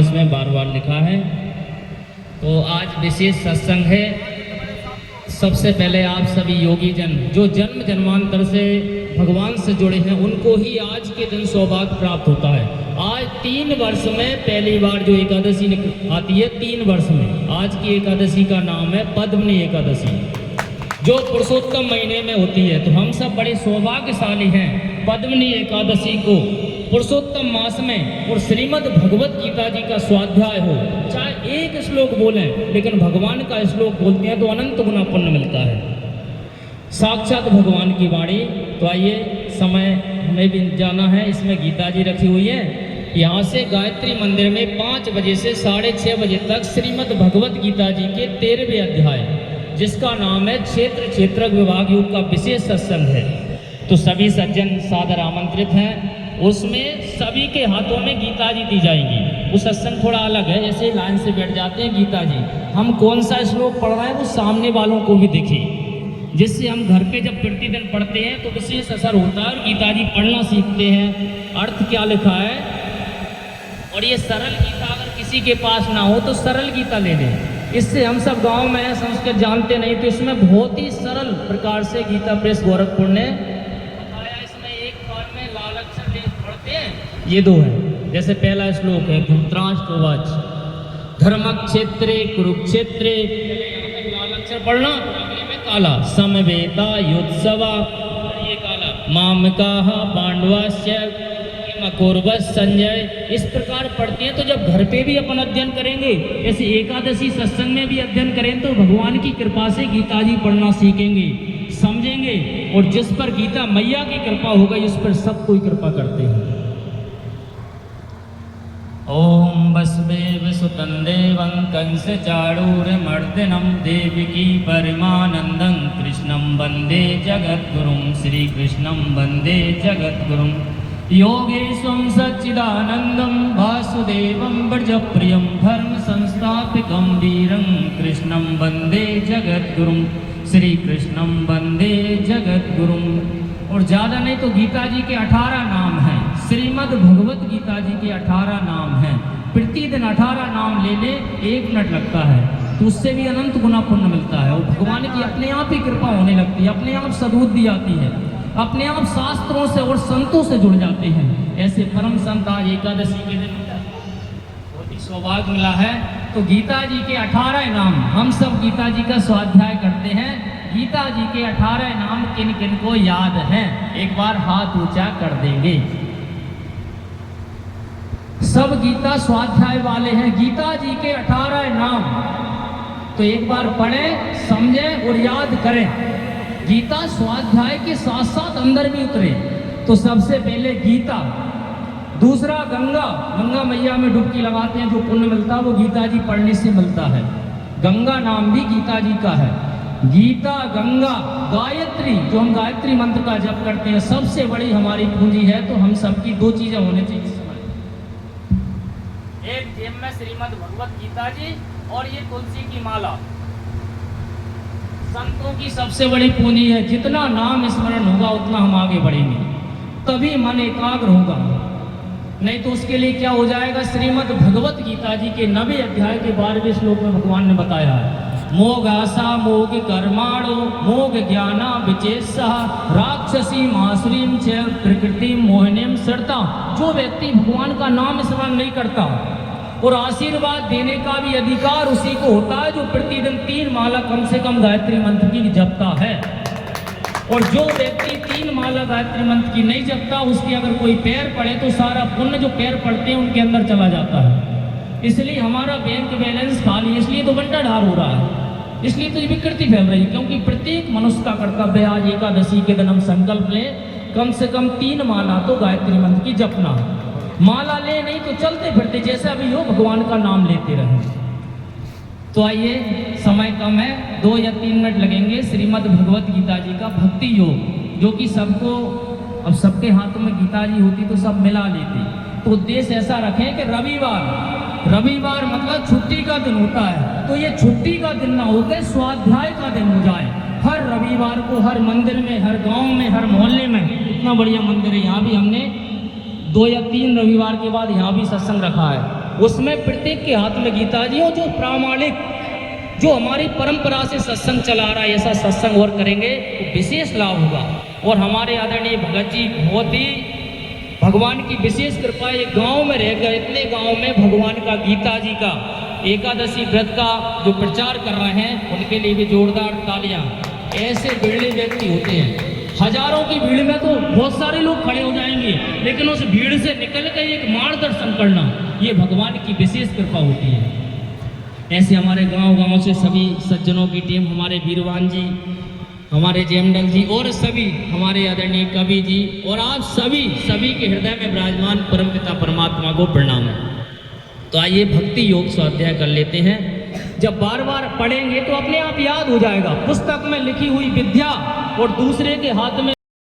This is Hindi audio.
इसमें बार बार लिखा है। तो आज विशेष सत्संग है। सबसे पहले आप सभी योगी जन जो जन्म जन्मांतर से भगवान से जुड़े हैं उनको ही आज के दिन सौभाग्य प्राप्त होता है। आज 3 वर्ष में पहली बार जो एकादशी आती है, 3 वर्ष में आज की एकादशी का नाम है पद्मनी एकादशी, जो पुरुषोत्तम महीने में होती है। तो हम सब बड़े सौभाग्यशाली हैं पद्मनी एकादशी को पुरुषोत्तम मास में और श्रीमद् भगवत गीता जी का स्वाध्याय हो, चाहे एक श्लोक बोलें लेकिन भगवान का श्लोक बोलते हैं तो अनंत गुना पुण्य मिलता है, साक्षात भगवान की वाणी। तो आइए, समय हमें भी जाना है। इसमें गीता जी रखी हुई है। यहाँ से गायत्री मंदिर में 5 बजे से 6:30 बजे तक श्रीमद् भगवत गीता जी के 13वें अध्याय, जिसका नाम है क्षेत्र क्षेत्रज्ञ विभाग योग का विशेष सत्संग है। तो सभी सज्जन सादर आमंत्रित हैं। उसमें सभी के हाथों में गीता जी दी जाएंगी। वो सत्संग थोड़ा अलग है, जैसे लाइन से बैठ जाते हैं गीता जी, हम कौन सा श्लोक पढ़ रहे हैं वो सामने वालों को भी दिखे, जिससे हम घर पे जब प्रतिदिन पढ़ते हैं तो विशेष असर होता है और गीता जी पढ़ना सीखते हैं। अर्थ क्या लिखा है, और ये सरल गीता अगर किसी के पास ना हो तो सरल गीता ले लें। इससे हम सब गांव में संस्कृत जानते नहीं, तो इसमें बहुत ही सरल प्रकार से गीता प्रेस गोरखपुर ने बताया। इसमें एक बार में लाल अक्षर ले पढ़ते हैं, ये 2 है। जैसे पहला श्लोक है धृतराष्ट्रवाच धर्मक्षेत्रे कुरुक्षेत्रे, लाल अक्षर पढ़ना, काला समवेता युत्सवा, ये काला मामकाः पांडवास्य मकोरवश संजय। इस प्रकार पढ़ते हैं। तो जब घर पे भी अपन अध्ययन करेंगे, जैसे एकादशी सत्संग में भी अध्ययन करें, तो भगवान की कृपा से गीता जी पढ़ना सीखेंगे, समझेंगे। और जिस पर गीता मैया की कृपा हो गई, उस पर सब कोई कृपा करते हैं। ओम वसुदेव सुतं देवं कंस चाणूरमर्दनं देवकी परमानंदं कृष्णं वंदे जगद्गुरुं श्रीकृष्णं वंदे जगद्गुरुं योगेशं सच्चिदानंदं वासुदेवं व्रजप्रियं धर्म संस्थापकं वीरं कृष्णं वंदे जगद्गुरुं श्रीकृष्णं वंदे जगद्गुरुं। और ज़्यादा नहीं तो गीता जी के 18 नाम हैं, श्रीमद् भगवत गीता जी के 18 नाम हैं। प्रतिदिन 18 नाम ले ले, 1 मिनट लगता है, तो उससे भी अनंत गुना पुण्य मिलता है। और भगवान की अपने आप ही कृपा होने लगती है, अपने आप सद्बुद्धि आती है, अपने आप शास्त्रों से और संतों से जुड़ जाते हैं। ऐसे परम संत आज एकादशी के दिन बहुत ही सौभाग्य मिला है। तो गीता जी के 18 नाम, हम सब गीता जी का स्वाध्याय करते हैं। गीता जी के 18 नाम किन किन को याद हैं, एक बार हाथ ऊंचा कर देंगे। सब गीता स्वाध्याय वाले हैं। गीता जी के 18 नाम तो एक बार पढ़ें, समझें और याद करें। गीता स्वाध्याय के साथ साथ अंदर भी उतरे। तो सबसे पहले गीता, दूसरा गंगा, गंगा मैया में डुबकी लगाते हैं, जो पुण्य मिलता है वो गीता जी पढ़ने से मिलता है। गंगा नाम भी गीता जी का है। गीता, गंगा, गायत्री, जो हम गायत्री मंत्र का जप करते हैं, सबसे बड़ी हमारी पूंजी है। तो हम सबकी 2 चीजें होने चाहिए। एक जेब में श्रीमद् भगवत गीता जी और ये तुलसी की माला, संतों की सबसे बड़ी पूंजी है। जितना नाम स्मरण होगा उतना हम आगे बढ़ेंगे, तभी मन एकाग्र होगा। नहीं तो उसके लिए क्या हो जाएगा, श्रीमद् भगवत गीता जी के 9वें अध्याय के 12वें श्लोक में भगवान ने बताया है, मोग आशा मोग कर्माणो मोग ज्ञाना विचेषः राक्षसी मासुरीम च प्रकृति मोहिनीम श्रद्धा। जो व्यक्ति भगवान का नाम स्मरण नहीं करता और आशीर्वाद देने का भी अधिकार उसी को होता है, जो प्रतिदिन 3 माला कम से कम गायत्री मंत्र की जपता है। और जो व्यक्ति 3 माला गायत्री मंत्र की नहीं जपता, उसके अगर कोई पैर पड़े तो सारा पुण्य जो पैर पड़ते हैं उनके अंदर चला जाता है। इसलिए हमारा बैंक बैलेंस खाली, इसलिए तो बंटा ढार हो रहा है, इसलिए तो ये विकृति फैल रही है। क्योंकि प्रत्येक मनुष्य का कर्तव्य आज एकादशी के दिन हम संकल्प लें, कम से कम 3 माला तो गायत्री मंत्र की जपना। माला ले नहीं तो चलते फिरते जैसा भी हो भगवान का नाम लेते रहें। तो आइए, समय कम है, 2 या 3 मिनट लगेंगे। श्रीमद् भगवत गीता जी का भक्ति योग, जो कि सबको, अब सबके हाथों में गीता जी होती तो सब मिला लेते। तो उद्देश्य ऐसा रखें कि रविवार मतलब छुट्टी का दिन होता है, तो ये छुट्टी का दिन ना होकर स्वाध्याय का दिन हो जाए। हर रविवार को हर मंदिर में, हर गांव में, हर मोहल्ले में, इतना बढ़िया मंदिर है। यहाँ भी हमने 2 या 3 रविवार के बाद यहाँ भी सत्संग रखा है। उसमें प्रत्येक के हाथ में गीता जी हो, जो प्रामाणिक, जो हमारी परंपरा से सत्संग चला रहा है, ऐसा सत्संग और करेंगे तो विशेष लाभ होगा। और हमारे आदरणीय भगत जी बहुत ही भगवान की विशेष कृपा, एक गांव में रह गए, इतने गांव में भगवान का गीता जी का एकादशी व्रत का जो प्रचार कर रहे हैं, उनके लिए भी जोरदार तालियां। ऐसे बिरले व्यक्ति होते हैं, हजारों की भीड़ में तो बहुत सारे लोग खड़े हो जाएंगे, लेकिन उस भीड़ से निकल कर एक मार्गदर्शन करना, ये भगवान की विशेष कृपा होती है। ऐसे हमारे गांव से सभी सज्जनों की टीम, हमारे वीरवान जी, हमारे जेमडल जी और सभी हमारे आदरणीय कवि जी और आप सभी के हृदय में विराजमान परमपिता परमात्मा को प्रणाम है। तो आइए भक्ति योग स्वाध्याय कर लेते हैं। जब बार बार पढ़ेंगे तो अपने आप याद हो जाएगा। पुस्तक में लिखी हुई विद्या और दूसरे के हाथ में